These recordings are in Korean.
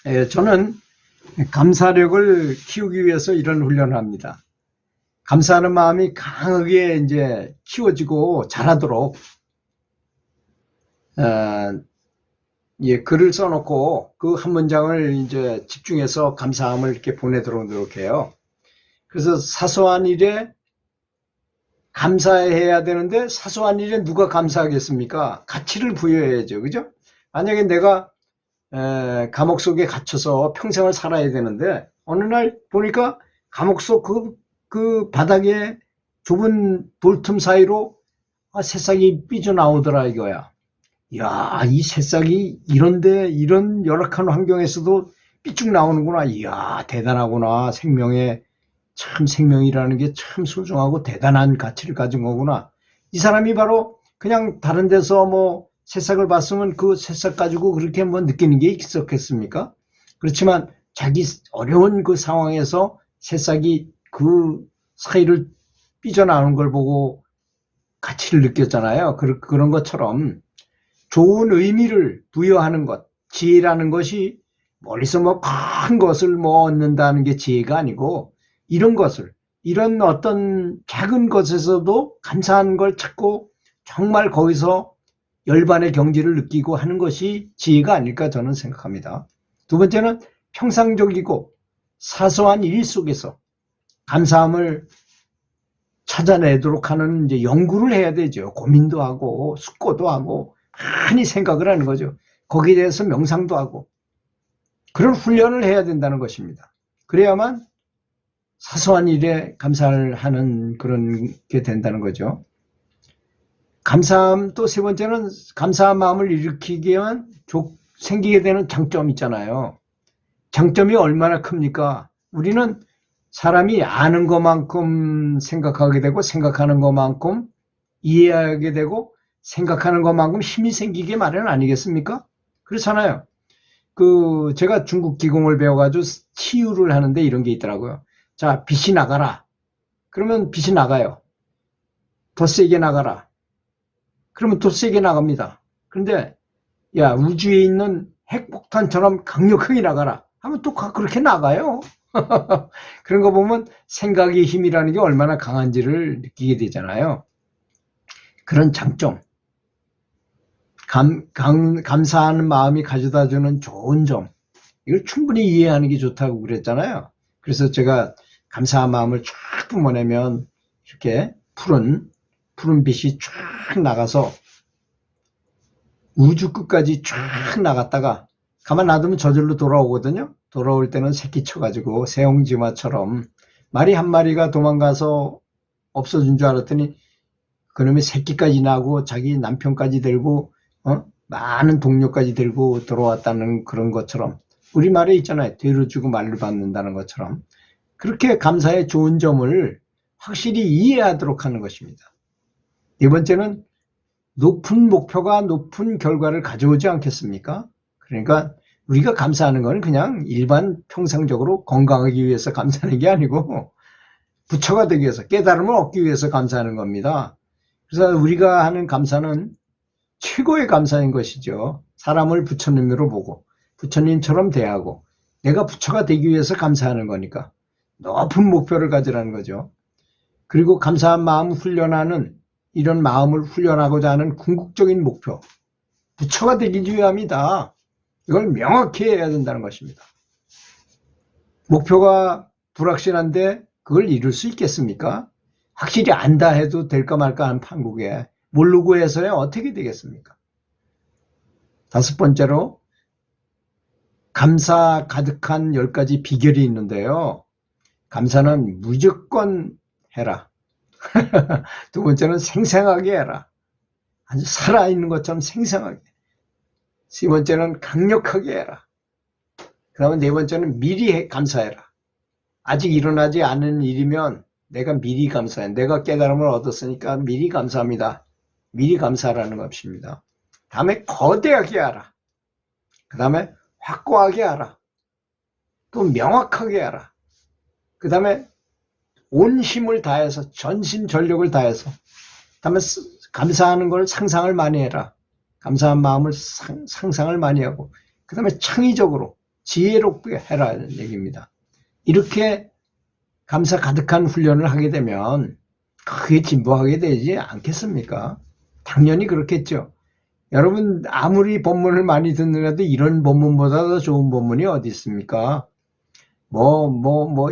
저는 감사력을 키우기 위해서 이런 훈련을 합니다. 감사하는 마음이 강하게 이제 키워지고 자라도록 글을 써놓고 그 한 문장을 이제 집중해서 감사함을 이렇게 보내도록 노력해요. 그래서 사소한 일에 감사해야 되는데 사소한 일에 누가 감사하겠습니까? 가치를 부여해야죠. 그죠? 만약에 내가 감옥 속에 갇혀서 평생을 살아야 되는데 어느 날 보니까 감옥 속 그 바닥에 좁은 돌틈 사이로 새싹이 삐져나오더라 이거야. 이야, 이 새싹이 이런 열악한 환경에서도 삐쭉 나오는구나. 이야, 대단하구나. 생명이라는 게 참 소중하고 대단한 가치를 가진 거구나. 이 사람이 바로 그냥 다른 데서 뭐 새싹을 봤으면 그 새싹 가지고 그렇게 뭐 느끼는 게 있었겠습니까? 그렇지만 자기 어려운 그 상황에서 새싹이 그 사이를 삐져나오는 걸 보고 가치를 느꼈잖아요. 그런 것처럼 좋은 의미를 부여하는 것, 지혜라는 것이 멀리서 뭐 큰 것을 뭐 얻는다는 게 지혜가 아니고 이런 어떤 작은 것에서도 감사한 걸 찾고 정말 거기서 열반의 경지를 느끼고 하는 것이 지혜가 아닐까 저는 생각합니다. 두 번째는 평상적이고 사소한 일 속에서 감사함을 찾아내도록 하는 이제 연구를 해야 되죠. 고민도 하고 숙고도 하고 많이 생각을 하는 거죠. 거기에 대해서 명상도 하고 그런 훈련을 해야 된다는 것입니다. 그래야만 사소한 일에 감사를 하는 그런 게 된다는 거죠. 감사함 또 세 번째는 감사한 마음을 일으키게 하면 생기게 되는 장점이 있잖아요. 장점이 얼마나 큽니까? 우리는 사람이 아는 것만큼 생각하게 되고 생각하는 것만큼 이해하게 되고 생각하는 것만큼 힘이 생기게 마련 아니겠습니까? 그렇잖아요. 제가 중국 기공을 배워가지고 치유를 하는데 이런 게 있더라고요. 자, 빛이 나가라. 그러면 빛이 나가요. 더 세게 나가라. 그러면 더 세게 나갑니다. 그런데 야, 우주에 있는 핵폭탄처럼 강력하게 나가라 하면 또 그렇게 나가요. 그런 거 보면 생각의 힘이라는 게 얼마나 강한지를 느끼게 되잖아요. 그런 장점, 감사하는 마음이 가져다주는 좋은 점, 이걸 충분히 이해하는 게 좋다고 그랬잖아요. 그래서 제가 감사한 마음을 쫙 뿜어내면 이렇게 푸른 빛이 쫙 나가서 우주 끝까지 쫙 나갔다가 가만 놔두면 저절로 돌아오거든요. 돌아올 때는 새끼 쳐가지고 새옹지마처럼 말이 한 마리가 도망가서 없어진 줄 알았더니 그놈의 새끼까지 나고 자기 남편까지 들고 많은 동료까지 들고 돌아왔다는 그런 것처럼 우리말에 있잖아요. 뒤로 주고 말을 받는다는 것처럼 그렇게 감사의 좋은 점을 확실히 이해하도록 하는 것입니다. 네 번째는 높은 목표가 높은 결과를 가져오지 않겠습니까? 그러니까 우리가 감사하는 건 그냥 일반 평상적으로 건강하기 위해서 감사하는 게 아니고 부처가 되기 위해서 깨달음을 얻기 위해서 감사하는 겁니다. 그래서 우리가 하는 감사는 최고의 감사인 것이죠. 사람을 부처님으로 보고 부처님처럼 대하고 내가 부처가 되기 위해서 감사하는 거니까 높은 목표를 가지라는 거죠. 그리고 감사한 마음 훈련하는 이런 마음을 훈련하고자 하는 궁극적인 목표, 부처가 되기 위함이다. 이걸 명확히 해야 된다는 것입니다. 목표가 불확실한데 그걸 이룰 수 있겠습니까? 확실히 안다 해도 될까 말까 하는 판국에 모르고 해서야 어떻게 되겠습니까? 다섯 번째로 감사 가득한 10가지 비결이 있는데요. 감사는 무조건 해라. 두 번째는 생생하게 해라. 아주 살아있는 것처럼 생생하게. 세 번째는 강력하게 해라. 그 다음에 네 번째는 미리 감사해라. 아직 일어나지 않은 일이면 내가 미리 감사해. 내가 깨달음을 얻었으니까 미리 감사합니다. 미리 감사하라는 것입니다. 다음에 거대하게 하라. 그 다음에 확고하게 하라. 또 명확하게 하라. 그 다음에 온 힘을 다해서 전심전력을 다해서 다음에 감사하는 걸 상상을 많이 해라. 감사한 마음을 상상을 많이 하고 그 다음에 창의적으로 지혜롭게 해라는 얘기입니다. 이렇게 감사 가득한 훈련을 하게 되면 크게 진보하게 되지 않겠습니까? 당연히 그렇겠죠. 여러분 아무리 본문을 많이 듣느라도 이런 본문보다 더 좋은 본문이 어디 있습니까?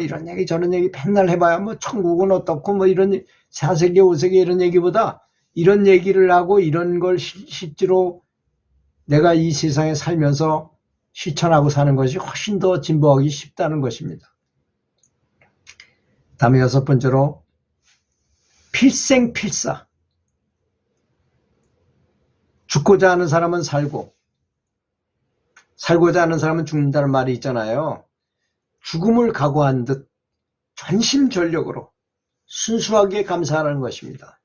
이런 얘기 저런 얘기 맨날 해봐야 뭐 천국은 어떻고 뭐 이런 4세기 5세기 이런 얘기보다 이런 얘기를 하고 이런 걸 실제로 내가 이 세상에 살면서 실천하고 사는 것이 훨씬 더 진보하기 쉽다는 것입니다. 다음에 6번째로 필생필사. 죽고자 하는 사람은 살고 살고자 하는 사람은 죽는다는 말이 있잖아요. 죽음을 각오한 듯 전심전력으로 순수하게 감사하는 것입니다.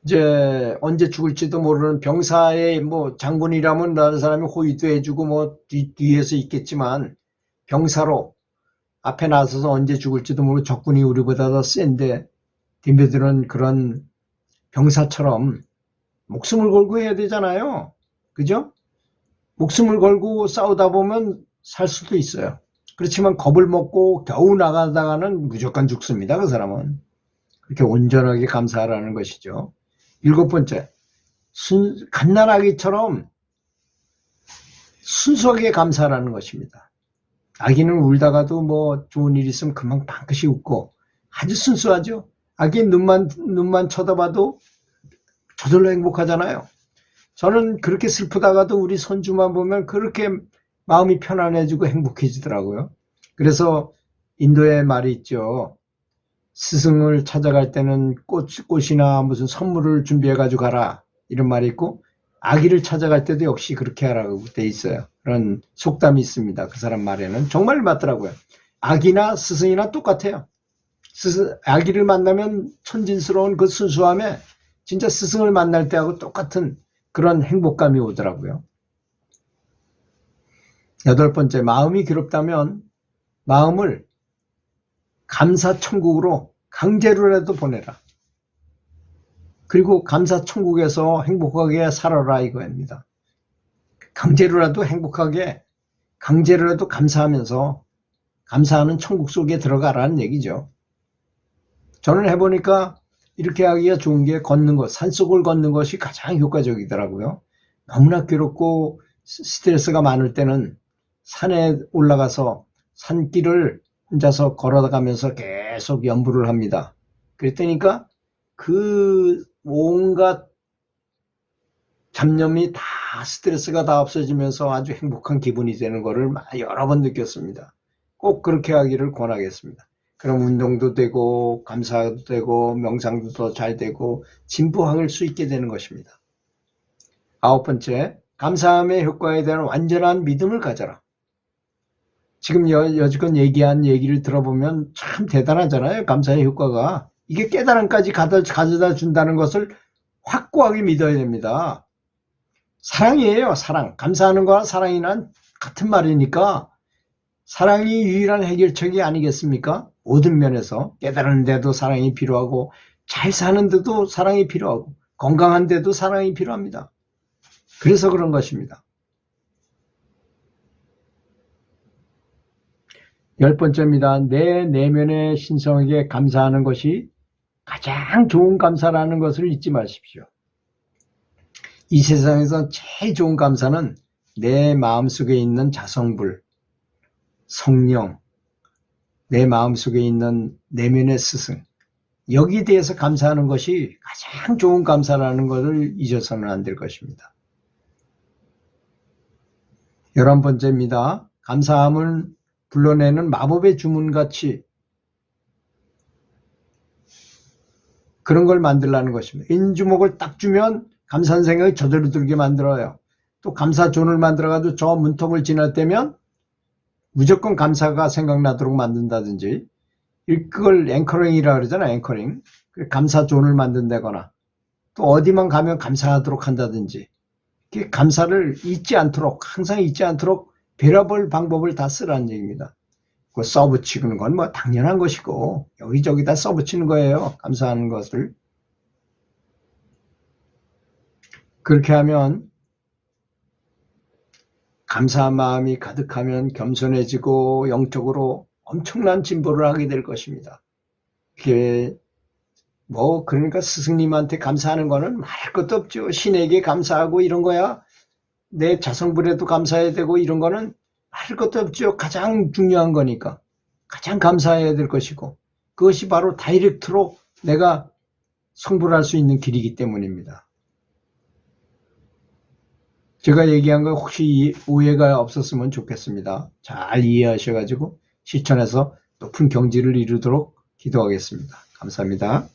이제 언제 죽을지도 모르는 병사의 장군이라면 다른 사람이 호위도 해주고 뒤에서 있겠지만 병사로 앞에 나서서 언제 죽을지도 모르고 적군이 우리보다 더 센데 덤벼드는 그런 병사처럼 목숨을 걸고 해야 되잖아요. 그죠? 목숨을 걸고 싸우다 보면 살 수도 있어요. 그렇지만 겁을 먹고 겨우 나가다가는 무조건 죽습니다. 그 사람은. 그렇게 온전하게 감사하라는 것이죠. 7번째, 갓난아기처럼 순수하게 감사하라는 것입니다. 아기는 울다가도 좋은 일 있으면 금방 방긋이 웃고 아주 순수하죠. 아기 눈만 쳐다봐도 저절로 행복하잖아요. 저는 그렇게 슬프다가도 우리 손주만 보면 그렇게 마음이 편안해지고 행복해지더라고요. 그래서 인도에 말이 있죠. 스승을 찾아갈 때는 꽃이나 무슨 선물을 준비해가지고 가라. 이런 말이 있고, 아기를 찾아갈 때도 역시 그렇게 하라고 돼 있어요. 그런 속담이 있습니다. 그 사람 말에는. 정말 맞더라고요. 아기나 스승이나 똑같아요. 아기를 만나면 천진스러운 그 순수함에 진짜 스승을 만날 때하고 똑같은 그런 행복감이 오더라고요. 8번째, 마음이 괴롭다면 마음을 감사천국으로 강제로라도 보내라. 그리고 감사천국에서 행복하게 살아라 이거입니다. 강제로라도 행복하게, 강제로라도 감사하면서 감사하는 천국 속에 들어가라는 얘기죠. 저는 해보니까 이렇게 하기가 좋은 게 걷는 것, 산속을 걷는 것이 가장 효과적이더라고요. 너무나 괴롭고 스트레스가 많을 때는 산에 올라가서 산길을 혼자서 걸어가면서 계속 연부를 합니다. 그랬더니까 그 온갖 잡념이 다 스트레스가 다 없어지면서 아주 행복한 기분이 되는 것을 여러 번 느꼈습니다. 꼭 그렇게 하기를 권하겠습니다. 그럼 운동도 되고 감사도 되고 명상도 더 잘 되고 진보할 수 있게 되는 것입니다. 9번째, 감사함의 효과에 대한 완전한 믿음을 가져라. 지금 여지껏 얘기한 얘기를 들어보면 참 대단하잖아요. 감사의 효과가. 이게 깨달음까지 가져다 준다는 것을 확고하게 믿어야 됩니다. 사랑이에요. 사랑. 감사하는 거와 사랑이란 같은 말이니까 사랑이 유일한 해결책이 아니겠습니까? 모든 면에서 깨달은데도 사랑이 필요하고 잘 사는데도 사랑이 필요하고 건강한데도 사랑이 필요합니다. 그래서 그런 것입니다. 10번째입니다. 내 내면의 신성에게 감사하는 것이 가장 좋은 감사라는 것을 잊지 마십시오. 이 세상에서 제일 좋은 감사는 내 마음속에 있는 자성불, 성령, 내 마음속에 있는 내면의 스승, 여기에 대해서 감사하는 것이 가장 좋은 감사라는 것을 잊어서는 안 될 것입니다. 11번째입니다. 감사함을 불러내는 마법의 주문같이 그런 걸 만들라는 것입니다. 인주목을 딱 주면 감사한 생각이 저절로 들게 만들어요. 또 감사존을 만들어가지고 저 문턱을 지날 때면 무조건 감사가 생각나도록 만든다든지, 그걸 앵커링이라 그러잖아요. 앵커링. 감사존을 만든다거나 또 어디만 가면 감사하도록 한다든지, 감사를 잊지 않도록, 항상 잊지 않도록 별의별 방법을 다 쓰라는 얘기입니다. 그 써붙이는 건 뭐 당연한 것이고 여기저기다 써붙이는 거예요. 감사하는 것을. 그렇게 하면 감사한 마음이 가득하면 겸손해지고 영적으로 엄청난 진보를 하게 될 것입니다. 그게 그러니까 스승님한테 감사하는 거는 말할 것도 없죠. 신에게 감사하고 이런 거야. 내 자성불에도 감사해야 되고 이런 거는 말할 것도 없죠. 가장 중요한 거니까. 가장 감사해야 될 것이고 그것이 바로 다이렉트로 내가 성불할 수 있는 길이기 때문입니다. 제가 얘기한 거 혹시 오해가 없었으면 좋겠습니다. 잘 이해하셔가지고 실천해서 높은 경지를 이루도록 기도하겠습니다. 감사합니다.